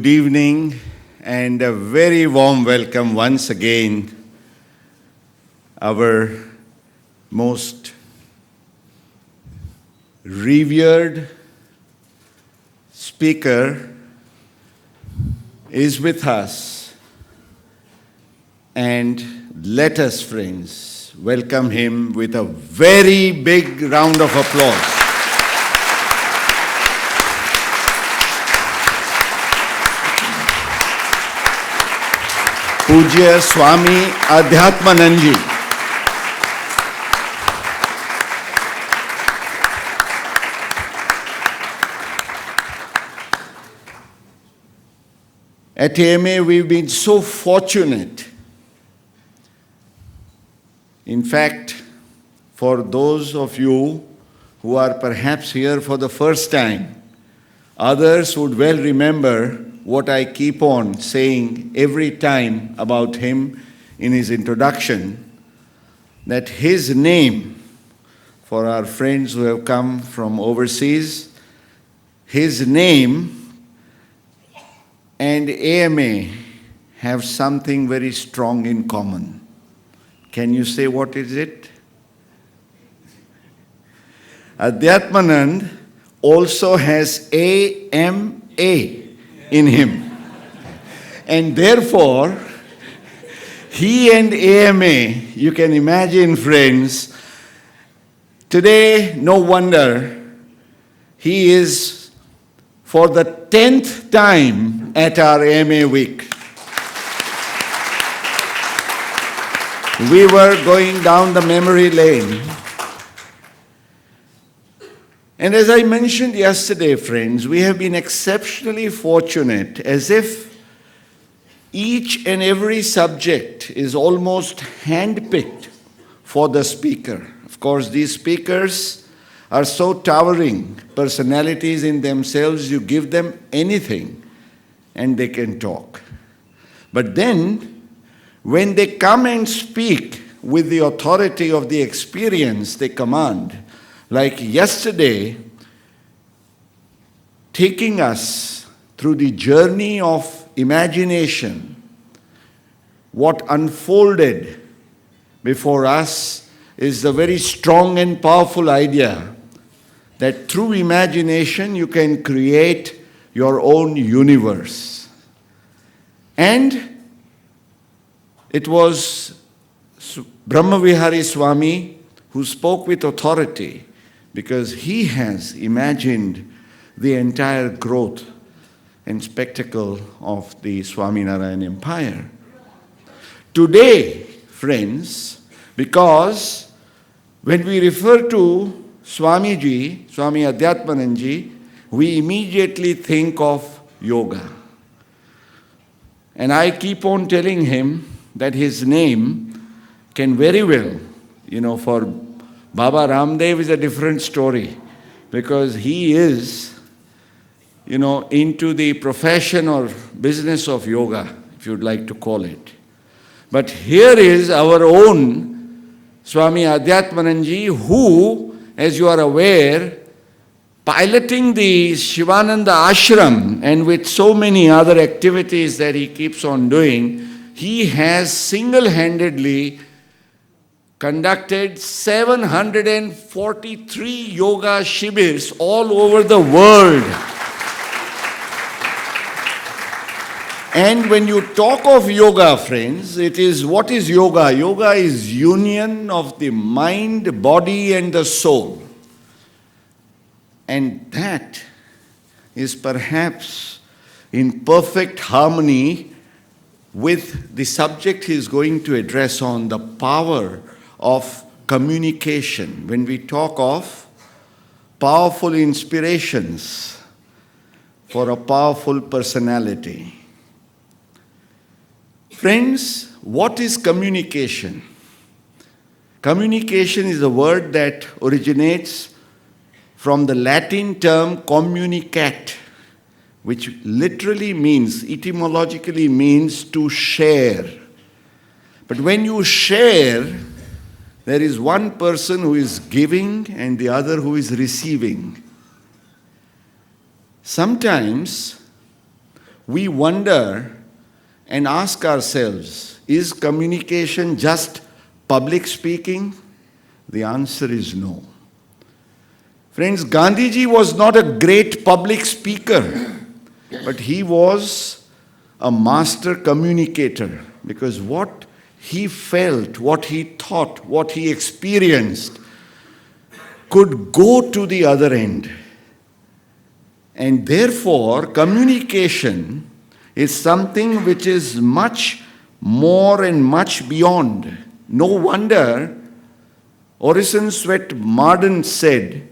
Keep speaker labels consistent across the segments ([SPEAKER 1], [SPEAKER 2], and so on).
[SPEAKER 1] good evening and a very warm welcome once again, our most revered speaker is with us, and let us, friends, welcome him with a very big round of applause. Pujya Swami Adhyatmanand Ji. At AMA, we've been so fortunate. In fact, for those of you who are perhaps here for the first time, others would well remember what I keep on saying every time about him in his introduction, that his name, for our friends who have come from overseas, his name and AMA have something very strong in common. Can you say what is it? Adhyatmanand also has AMA in him. And therefore, he and AMA, you can imagine, friends, today, no wonder, he is for the 10th time at our AMA week. We were going down the memory lane. And as I mentioned yesterday, friends, we have been exceptionally fortunate, as if each and every subject is almost handpicked for the speaker. Of course, these speakers are so towering personalities in themselves, you give them anything and they can talk. But then, when they come and speak with the authority of the experience they command, like yesterday, taking us through the journey of imagination, what unfolded before us is the very strong and powerful idea that through imagination you can create your own universe. And it was Brahmavihari Swami who spoke with authority, because he has imagined the entire growth and spectacle of the Swaminarayan Empire. Today, friends, because when we refer to Swamiji, Swami Adhyatmanand Ji, we immediately think of yoga. And I keep on telling him that his name can very well, for Baba Ramdev is a different story, because he is, into the profession or business of yoga, if you'd like to call it. But here is our own Swami Adhyatmanand Ji, who, as you are aware, piloting the Shivananda Ashram and with so many other activities that he keeps on doing, he has single-handedly conducted 743 yoga shibirs all over the world. And when you talk of yoga, friends, it is, what is yoga? Yoga is union of the mind, body and the soul. And that is perhaps in perfect harmony with the subject he is going to address on, the power of communication. When we talk of powerful inspirations for a powerful personality. Friends, what is communication? Communication is a word that originates from the Latin term communicat, which literally means, etymologically means to share. But when you share, there is one person who is giving and the other who is receiving. Sometimes we wonder and ask ourselves, is communication just public speaking? The answer is no. Friends, Gandhiji was not a great public speaker, but he was a master communicator, because what he felt, what he thought, what he experienced could go to the other end. And therefore, communication is something which is much more and much beyond. No wonder Orison Swett Marden said,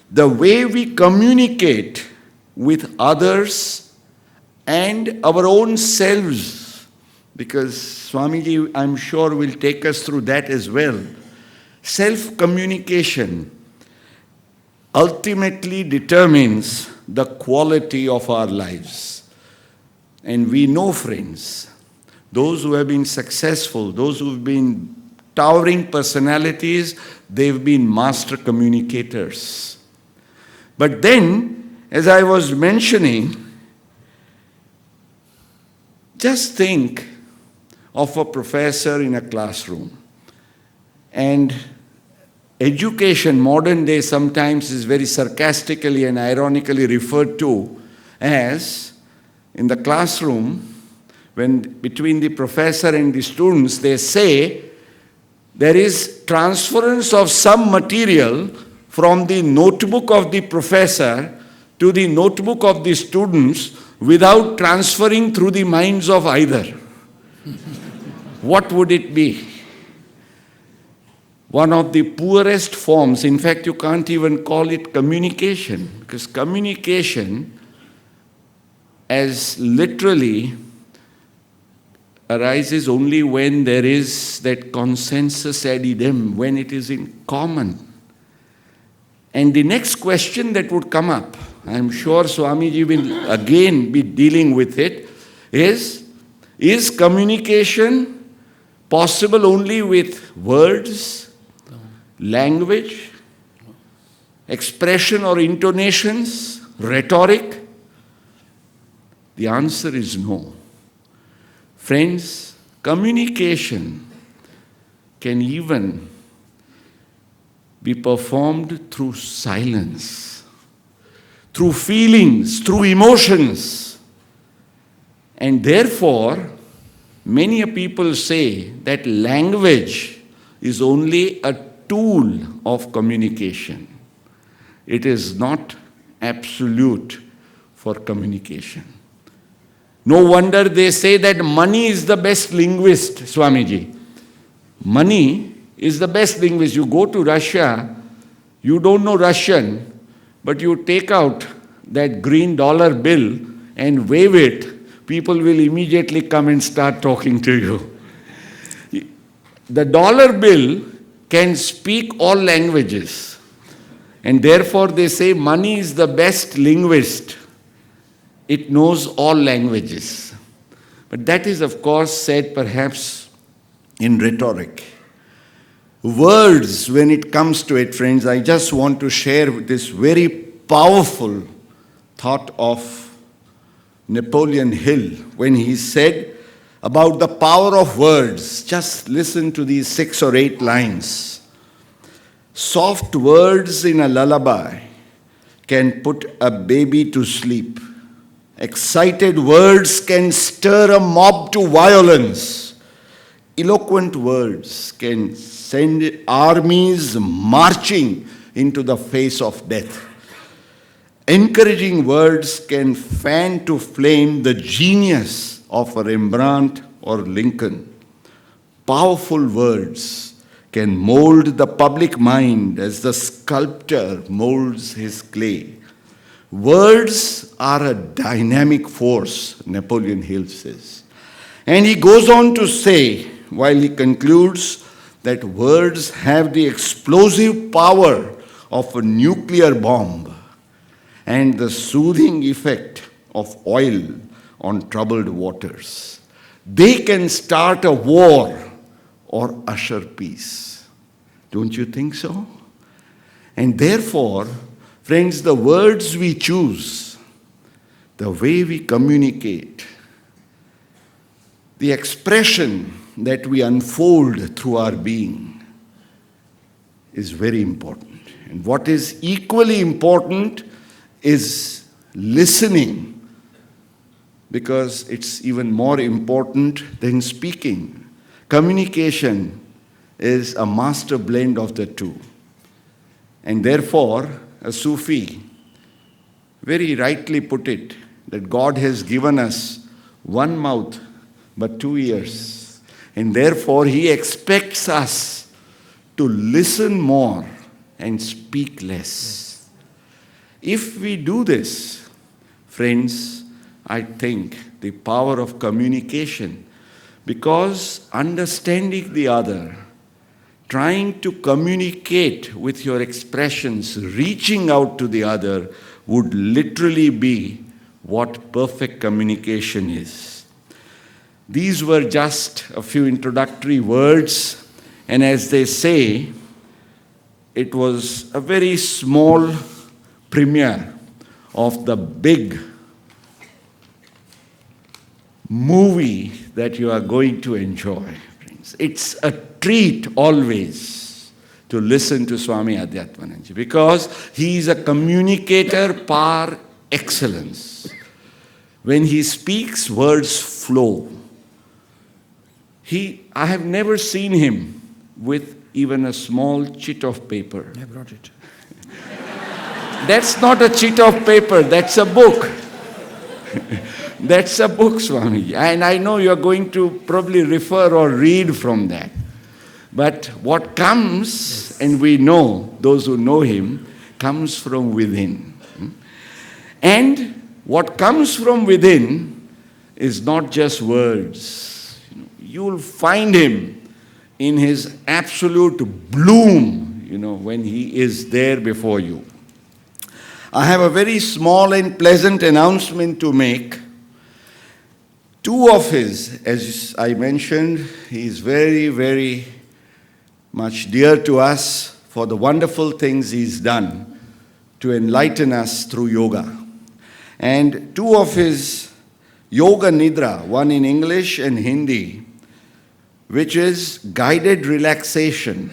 [SPEAKER 1] the way we communicate with others and our own selves, because Swamiji, I'm sure, will take us through that as well. Self-communication ultimately determines the quality of our lives. And we know, friends, those who have been successful, those who have been towering personalities, they've been master communicators. But then, as I was mentioning, just think of a professor in a classroom. And education, modern day, sometimes is very sarcastically and ironically referred to as, in the classroom, when between the professor and the students, they say there is transference of some material from the notebook of the professor to the notebook of the students without transferring through the minds of either. What would it be? One of the poorest forms. In fact, you can't even call it communication, because communication as literally arises only when there is that consensus ad idem, when it is in common. And the next question that would come up, I'm sure Swamiji will again be dealing with it, is communication possible only with words, language, expression or intonations, rhetoric? The answer is no. Friends, communication can even be performed through silence, through feelings, through emotions. And therefore, many people say that language is only a tool of communication. It is not absolute for communication. No wonder they say that money is the best linguist, Swamiji. Money is the best linguist. You go to Russia, you don't know Russian, but you take out that green dollar bill and wave it, people will immediately come and start talking to you. The dollar bill can speak all languages, and therefore they say money is the best linguist. It knows all languages. But that is, of course, said perhaps in rhetoric. Words, when it comes to it, friends, I just want to share this very powerful thought of Napoleon Hill when he said about the power of words. Just listen to these 6 or 8 lines. Soft words in a lullaby can put a baby to sleep. Excited words can stir a mob to violence. Eloquent words can send armies marching into the face of death. Encouraging words can fan to flame the genius of a Rembrandt or Lincoln. Powerful words can mold the public mind as the sculptor molds his clay. Words are a dynamic force, Napoleon Hill says. And he goes on to say, while he concludes, that words have the explosive power of a nuclear bomb and the soothing effect of oil on troubled waters. They can start a war or usher peace. Don't you think so? And therefore, friends, the words we choose, the way we communicate, the expression that we unfold through our being is very important. And what is equally important is listening, because it's even more important than speaking. Communication is a master blend of the two. And therefore, a Sufi very rightly put it, that God has given us one mouth but 2 ears. And therefore, He expects us to listen more and speak less. If we do this, friends, I think the power of communication, because understanding the other, trying to communicate with your expressions, reaching out to the other, would literally be what perfect communication is. These were just a few introductory words, and as they say, it was a very small premiere of the big movie that you are going to enjoy. It's a treat always to listen to Swami Adhyatmanand, because he is a communicator par excellence. When he speaks, words flow. I have never seen him with even a small chit of paper.
[SPEAKER 2] I brought it.
[SPEAKER 1] That's not a chit of paper, that's a book. That's a book, Swamiji. And I know you're going to probably refer or read from that. But what comes, and we know, those who know him, comes from within. And what comes from within is not just words. You'll find him in his absolute bloom, when he is there before you. I have a very small and pleasant announcement to make. Two of his, as I mentioned, he is very, very much dear to us for the wonderful things he's done to enlighten us through yoga. And two of his Yoga Nidra, one in English and Hindi, which is guided relaxation.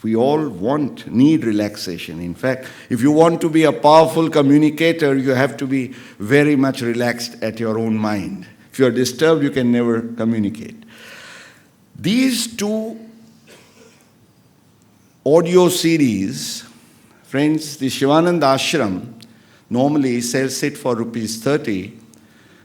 [SPEAKER 1] We all need relaxation. In fact, if you want to be a powerful communicator, you have to be very much relaxed at your own mind. If you are disturbed, you can never communicate. These two audio series, friends, the Shivananda Ashram normally sells it for ₹30.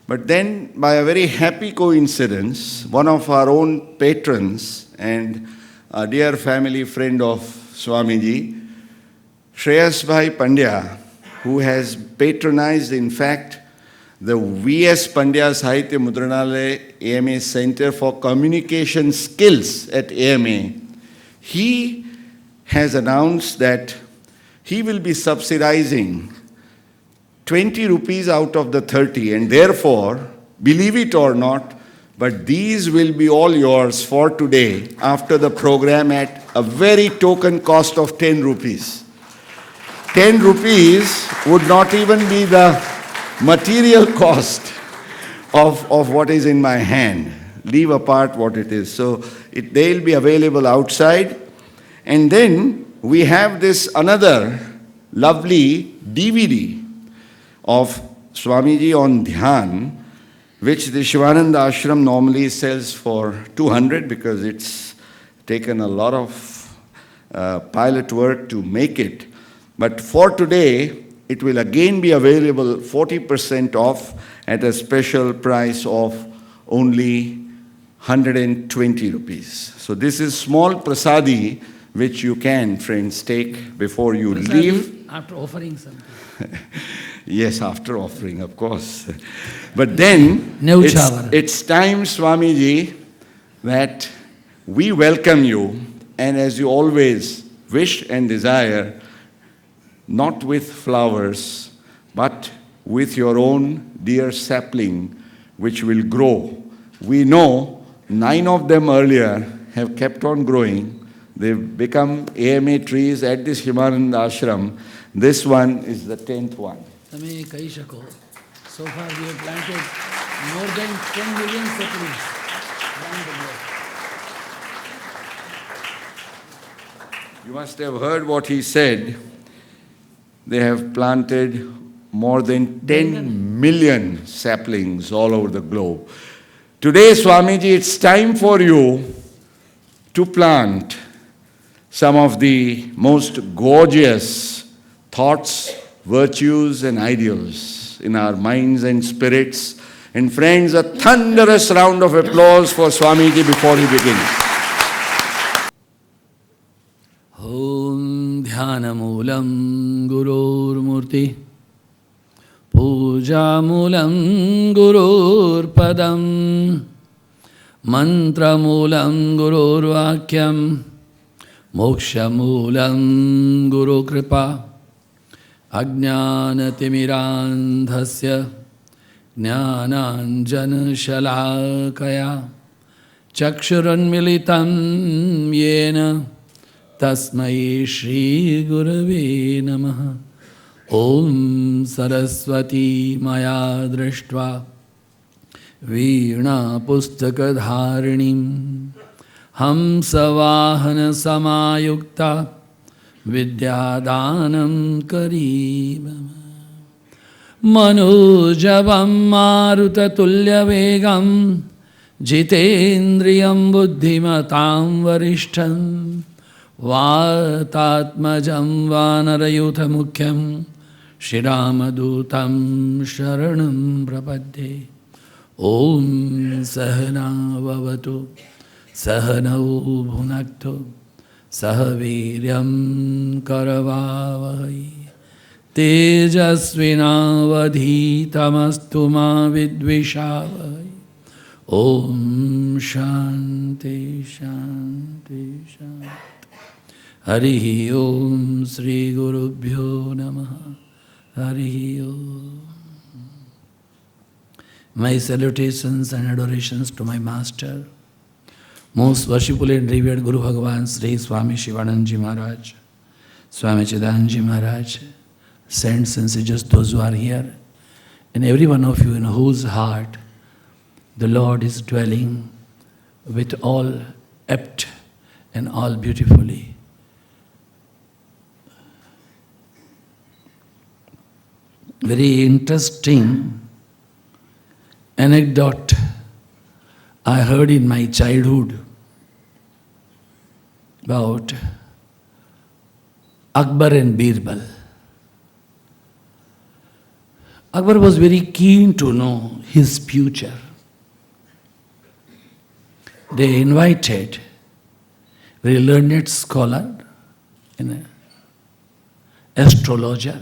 [SPEAKER 1] But then, by a very happy coincidence, one of our own patrons and a dear family friend of Swamiji, Shreyas Bhai Pandya, who has patronized, in fact, the V.S. Pandya Sahitya Mudranalaya AMA Center for Communication Skills at AMA, he has announced that he will be subsidizing 20 rupees out of the 30, and therefore, believe it or not, but these will be all yours for today after the program at a very token cost of 10 rupees. 10 rupees would not even be the material cost of what is in my hand. Leave apart what it is. So they'll be available outside. And then we have this another lovely DVD of Swamiji on Dhyan, which the Shivananda Ashram normally sells for 200 because it's taken a lot of pilot work to make it. But for today, it will again be available 40% off at a special price of only 120 rupees. So this is small prasadi which you can, friends, take before you leave.
[SPEAKER 2] After offering something.
[SPEAKER 1] Yes, after offering, of course. But then, it's time, Swamiji, that we welcome you, and as you always wish and desire, not with flowers, but with your own dear sapling, which will grow. We know 9 of them earlier have kept on growing. They've become AMA trees at this Shivananda Ashram. This one is the 10th one.
[SPEAKER 2] તમે કહી શકો So far we have planted more than 10 million saplings around the globe.
[SPEAKER 1] You must have heard what he said. They have planted more than 10 million saplings all over the globe. Today, Swamiji, it's time for you to plant some of the most gorgeous thoughts, virtues, and ideals in our minds and spirits. And friends, a thunderous round of applause for Swamiji before he begins.
[SPEAKER 2] Om Dhyanamoolam Gururmurti Pujamulam Gurur Padam Mantramulam Gurur Vakyam Mokshamulam Guru Kripa Ajnanatimirandhasya Jnananjana Shalakaya Chakshuranmilitam Yena Tasmai Shri Gurave Namaha Om Saraswati Maya Drashtva Veena Pustakadharinim Hamsavahana Samayukta Vidyadanam Karim Manojabam Maruta Tulya Vegam Jitendriyam Buddhimatam Varishtham Vatatmajam Vanarayutha Mukyam Shiramadutam Sharanam Prapadde Om Sahana Vavatu Sahanau Bhunaktu Sahaviryam Karavavai Tejasvinavadhitamastu ma vidvishavai Om Shanti Shanti Shanti Harihi Om Sri Gurubhyo Namaha Harihi Om. My salutations and adorations to my master, most worshipful and revered Guru Bhagavan Sri Swami Shivanandaji Maharaj, Swami Chidanandaji Maharaj, saints and sages, those who are here, and every one of you in whose heart the Lord is dwelling with all apt and all beautifully. Very interesting anecdote I heard in my childhood about Akbar and Birbal. Akbar was very keen to know his future. They invited a very learned scholar, an astrologer.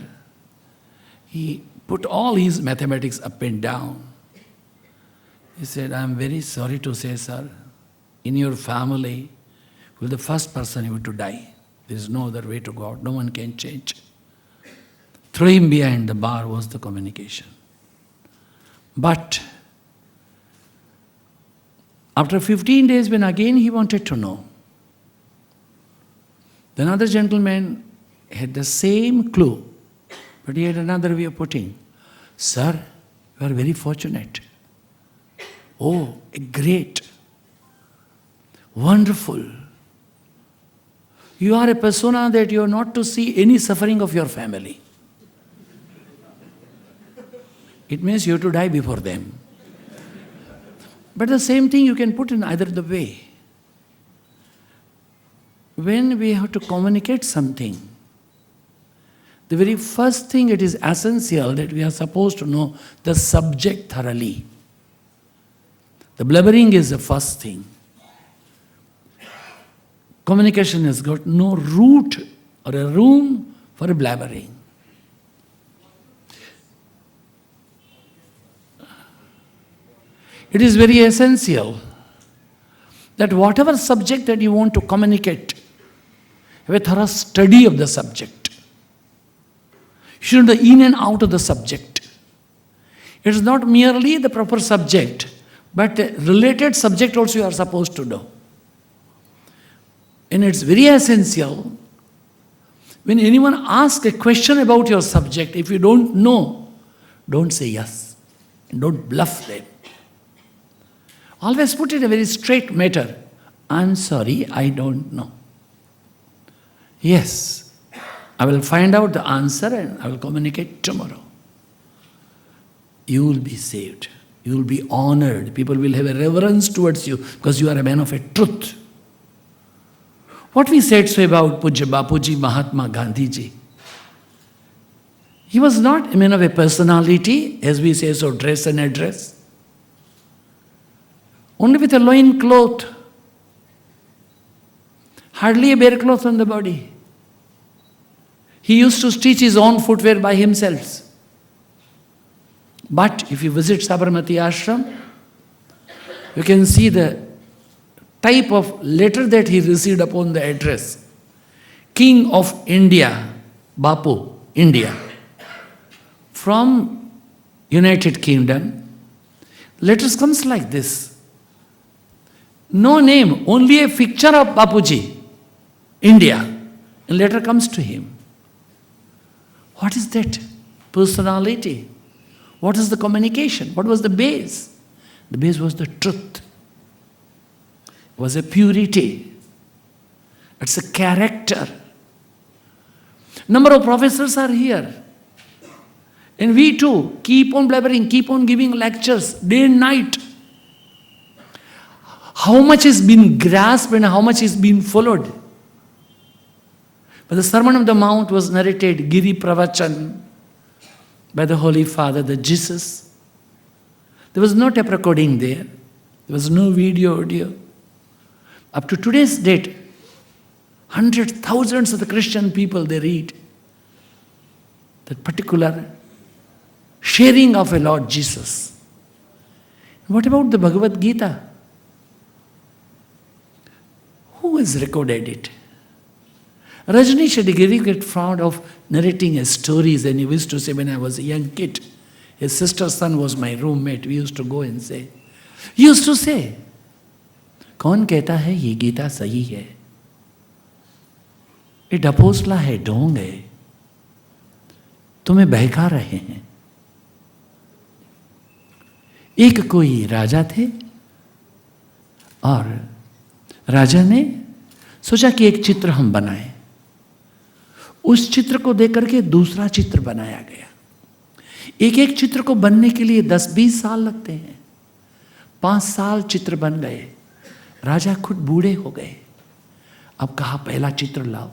[SPEAKER 2] He put all his mathematics up and down. He said, I am very sorry to say, sir, in your family, you are the first person who to die. There is no other way to go out. No one can change. Throw him behind the bar was the communication. But after 15 days, when again he wanted to know, the another gentleman had the same clue, but he had another way of putting. Sir, you are very fortunate. Oh, great. Wonderful. You are a persona that you are not to see any suffering of your family. It means you have to die before them. But the same thing you can put in either the way. When we have to communicate something, the very first thing it is essential that we are supposed to know the subject thoroughly. The blabbering is the first thing. Communication has got no root or a room for blabbering. It is very essential that whatever subject that you want to communicate, have a thorough study of the subject. You should know the in and out of the subject. It is not merely the proper subject, but a related subject also you are supposed to know. And it's very essential, when anyone asks a question about your subject, if you don't know, don't say yes. Don't bluff them. Always put it in a very straight matter. I'm sorry, I don't know. Yes, I will find out the answer and I will communicate tomorrow. You will be saved. You will be honored. People will have a reverence towards you because you are a man of a truth. What we said so about Pujya Bapuji, Mahatma Gandhi ji. He was not a man of a personality, as we say so, dress and address. Only with a loin cloth. Hardly a bare cloth on the body. He used to stitch his own footwear by himself. But if you visit Sabarmati Ashram, you can see the type of letter that he received upon the address. King of India, Bapu, India. From United Kingdom, letters comes like this. No name, only a picture of Bapuji, India. A letter comes to him. What is that? Personality. What is the communication? What was the base? The base was the truth. It was a purity. It's a character. Number of professors are here. And we too keep on blabbering, keep on giving lectures day and night. How much has been grasped and how much has been followed? But the Sermon on the Mount was narrated, Giri Pravachan, by the Holy Father, the Jesus. There was no tape recording there. There was no video, audio. Up to today's date, hundreds, thousands of the Christian people, they read that particular sharing of a Lord Jesus. What about the Bhagavad Gita? Who has recorded it? Rajni Shadigiri get fond of narrating his stories, and he used to say, when I was a young kid, his sister's son was my roommate, we used to go and say, he used to say, कौन कहता है ये गीता सही है? ये ढपोसला है, ढोंग है, तुम्हें बहका रहे हैं. एक कोई राजा थे और राजा ने सोचा कि एक चित्र हम बनाएं. उस चित्र को देकर के दूसरा चित्र बनाया गया. एक एक चित्र को बनने के लिए 10-20 साल लगते हैं. 5 साल चित्र बन गए. राजा खुद बूढ़े हो गए. अब कहा पहला चित्र लाओ.